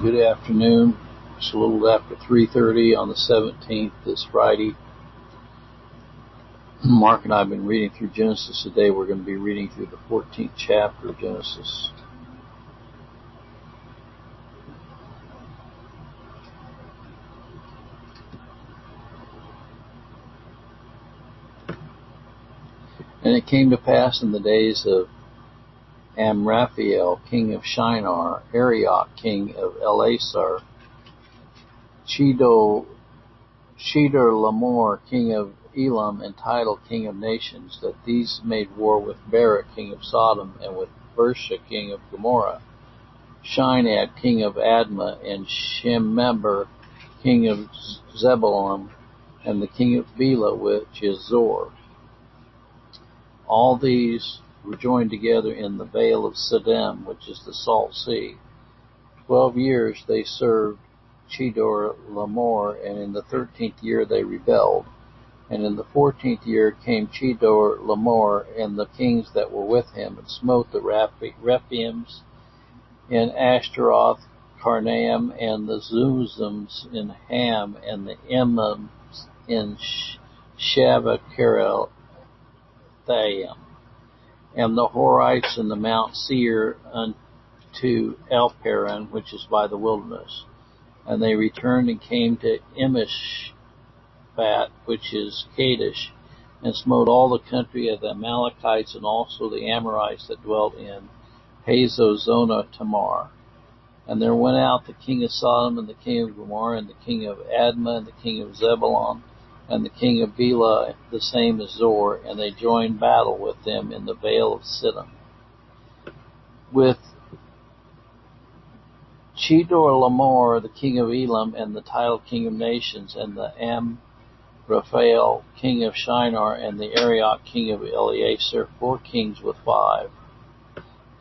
Good afternoon. It's a little after 3:30 on the 17th, this Friday. Mark and I have been reading through Genesis today. We're going to be reading through the 14th chapter of Genesis. And it came to pass in the days of Amraphel, king of Shinar, Arioch, king of Elasar, Chedorlaomer, king of Elam, and Tidal, king of nations, that these made war with Barak, king of Sodom, and with Bersha, king of Gomorrah, Shinab, king of Admah, and Shemeber, king of Zebulun, and the king of Bela, which is Zor. All these were joined together in the vale of Salem, which is the Salt Sea. 12 years they served Chedorlaomer, and in the 13th year they rebelled. And in the 14th year came Chedorlaomer and the kings that were with him, and smote the Rephaims in Ashtaroth, Karnaim, and the Zuzims in Ham, and the Emims in Shaveh-Kiriathaim, and the Horites in the Mount Seir unto Elparan, which is by the wilderness. And they returned and came to Emishpat, which is Kadesh, and smote all the country of the Amalekites, and also the Amorites that dwelt in Hazazonah Tamar. And there went out the king of Sodom, and the king of Gomorrah, and the king of Admah, and the king of Zebulun, and the king of Bela, the same as Zor, and they joined battle with them in the vale of Siddim. With Chedorlaomer, the king of Elam, and the Tidal, king of nations, and the Amraphel, king of Shinar, and the Arioch, king of Elasar, 4 kings with 5.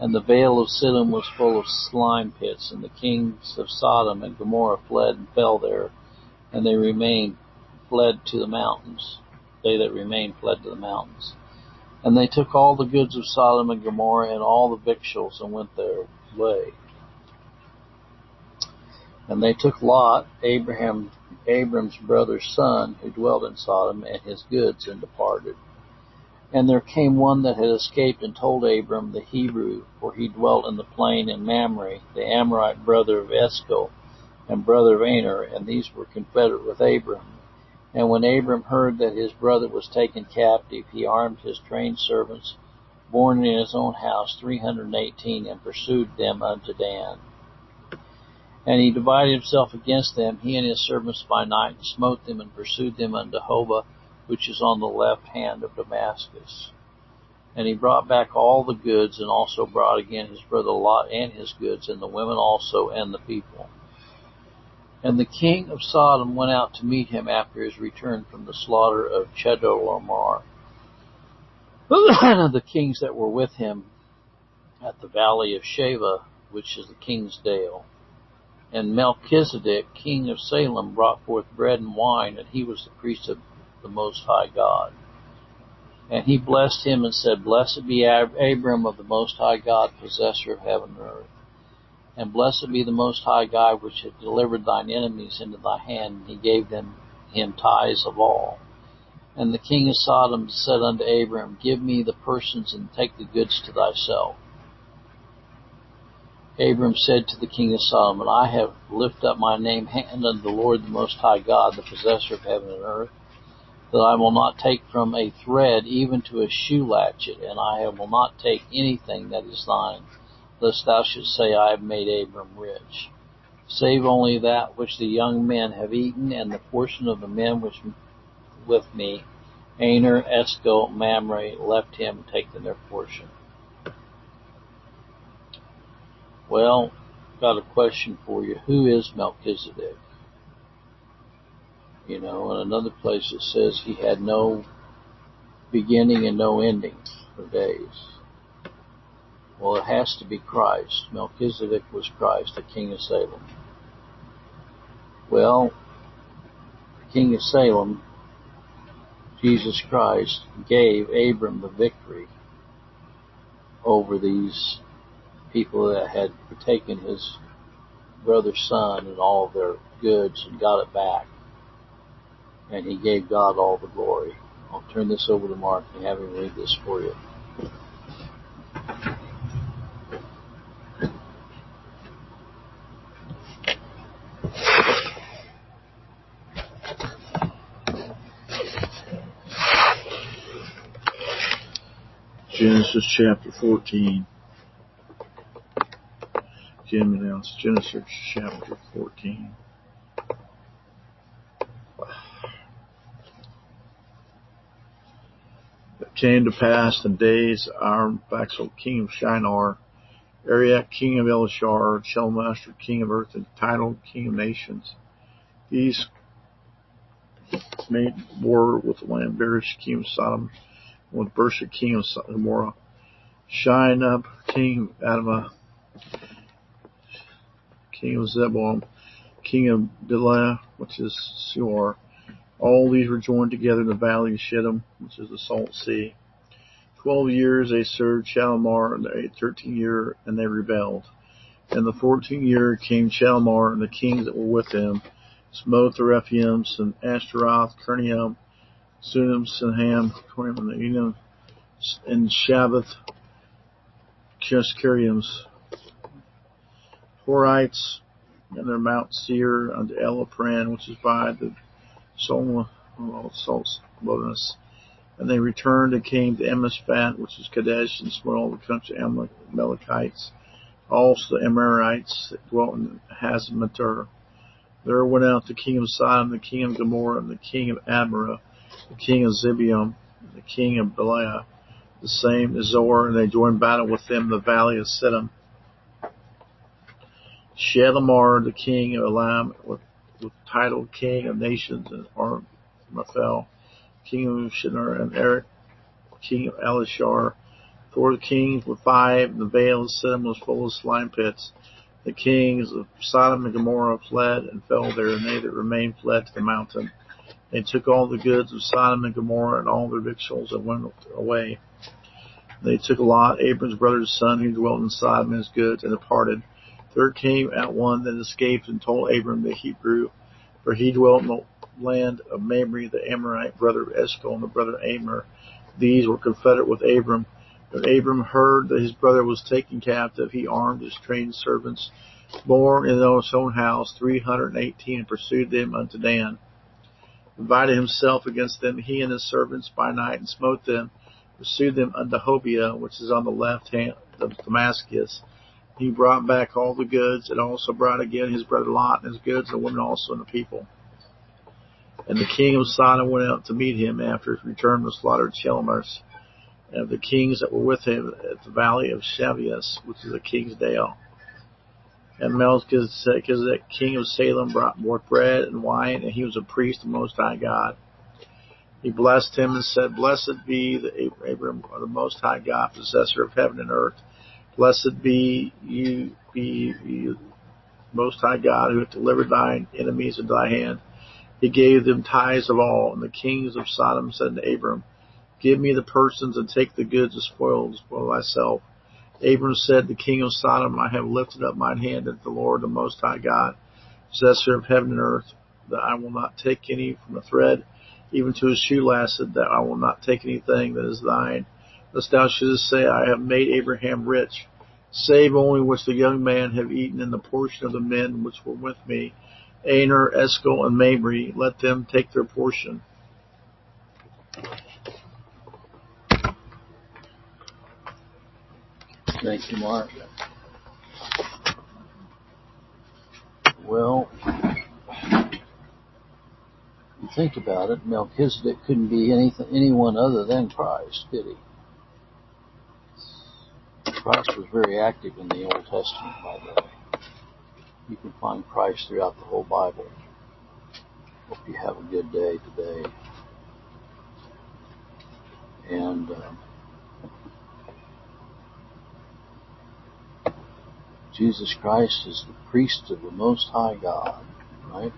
And the vale of Siddim was full of slime pits, and the kings of Sodom and Gomorrah fled and fell there, and they fled to the mountains. They that remained fled to the mountains. And they took all the goods of Sodom and Gomorrah and all the victuals, and went their way. And they took Lot, Abram's brother's son, who dwelt in Sodom, and his goods, and departed. And there came one that had escaped, and told Abram the Hebrew, for he dwelt in the plain in Mamre, the Amorite brother of Eshcol, and brother of Aner, and these were confederate with Abram. And when Abram heard that his brother was taken captive, he armed his trained servants, born in his own house, 318, and pursued them unto Dan. And he divided himself against them, he and his servants by night, and smote them, and pursued them unto Hobah, which is on the left hand of Damascus. And he brought back all the goods, and also brought again his brother Lot and his goods, and the women also, and the people. And the king of Sodom went out to meet him after his return from the slaughter of Chedorlaomer, and the kings that were with him at the valley of Shaveh, which is the king's dale. And Melchizedek, king of Salem, brought forth bread and wine, and he was the priest of the Most High God. And he blessed him and said, Blessed be Abram of the Most High God, possessor of heaven and earth. And blessed be the Most High God, which hath delivered thine enemies into thy hand, and he gave him tithes of all. And the king of Sodom said unto Abram, Give me the persons, and take the goods to thyself. Abram said to the king of Sodom, I have lifted up my name hand unto the Lord the Most High God, the possessor of heaven and earth, that I will not take from a thread even to a shoe latchet, and I will not take anything that is thine, lest thou shouldst say, I have made Abram rich. Save only that which the young men have eaten, and the portion of the men which with me, Aner, Eshcol, Mamre, left him, take them their portion. Well, got a question for you. Who is Melchizedek? In another place it says he had no beginning and no ending for days. Well, it has to be Christ. Melchizedek was Christ, the king of Salem. Well, the king of Salem, Jesus Christ, gave Abram the victory over these people that had taken his brother's son and all of their goods and got it back. And he gave God all the glory. I'll turn this over to Mark and have him read this for you. Genesis chapter 14. Jim announced Genesis chapter 14. It came to pass in days Arphaxad, king of Shinar, Ariak, king of Elishar, Shalmaster, king of earth, and Tidal, king of nations. These made war with the land, Berish, king of Sodom, and with Bersha, king of Gomorrah, Shinab, king of Admah, king of Zebulun, king of Belial, which is Suar. All these were joined together in the valley of Shittim, which is the Salt Sea. 12 years they served Shalimar in the 13th year, and they rebelled. In the 14th year came Shalimar and the kings that were with him, smote the Rephaims, and Ashtaroth, Kernium, Sunim, Sinham, Torim, and Enam, and Shabbath, Cheskariums, Horites, and their Mount Seir unto Elapran, which is by the Salt wilderness. And they returned and came to Emesphat, which is Kadesh, and smote all the country of Amalekites, also the Amorites that dwelt in Hazmatur. There went out the king of Sodom, the king of Gomorrah, and the king of Admah, the king of Zibeon, and the king of Belial, the same as Zor, and they joined battle with them in the valley of Siddim. Shalimar, the king of Elam, with title king of nations, and Armaphel, king of Shinar, and Eric, king of Elishar. 4 kings with 5, and the vale of Siddim was full of slime pits. The kings of Sodom and Gomorrah fled and fell there, and they that remained fled to the mountain. They took all the goods of Sodom and Gomorrah and all their victuals and went away. They took Lot, Abram's brother's son, who dwelt in Sodom, and his goods, and departed. There came out one that escaped and told Abram the Hebrew, for he dwelt in the land of Mamre, the Amorite, brother of Eshcol, and the brother of Amor. These were confederate with Abram. When Abram heard that his brother was taken captive, he armed his trained servants, born in his own house, 318, and pursued them unto Dan. Divided himself against them, he and his servants, by night, and smote them, pursued them unto Hobah, which is on the left hand of Damascus. He brought back all the goods, and also brought again his brother Lot and his goods, and the women also and the people. And the king of Sodom went out to meet him after his return was slaughtered Shalimars, and of the kings that were with him at the valley of Shavias, which is the king's dale. And Melchizedek, king of Salem, brought forth bread and wine, and he was a priest of the Most High God. He blessed him and said, Blessed be the Abram of the Most High God, possessor of heaven and earth. Blessed be you, Most High God, who hath delivered thine enemies into thy hand. He gave them tithes of all. And the kings of Sodom said to Abram, Give me the persons and take the goods of spoil thyself. Abram said, The king of Sodom, I have lifted up mine hand unto the Lord, the Most High God, possessor of heaven and earth, that I will not take any from a thread, even to a shoelace, that I will not take anything that is thine, lest thou shouldest say, I have made Abraham rich, save only which the young man have eaten in the portion of the men which were with me, Aner, Eshcol, and Mamre. Let them take their portion. Thank you, Mark. Well, you think about it, Melchizedek couldn't be anyone other than Christ, could he? Christ was very active in the Old Testament, by the way. You can find Christ throughout the whole Bible. Hope you have a good day today. And Jesus Christ is the priest of the Most High God, right?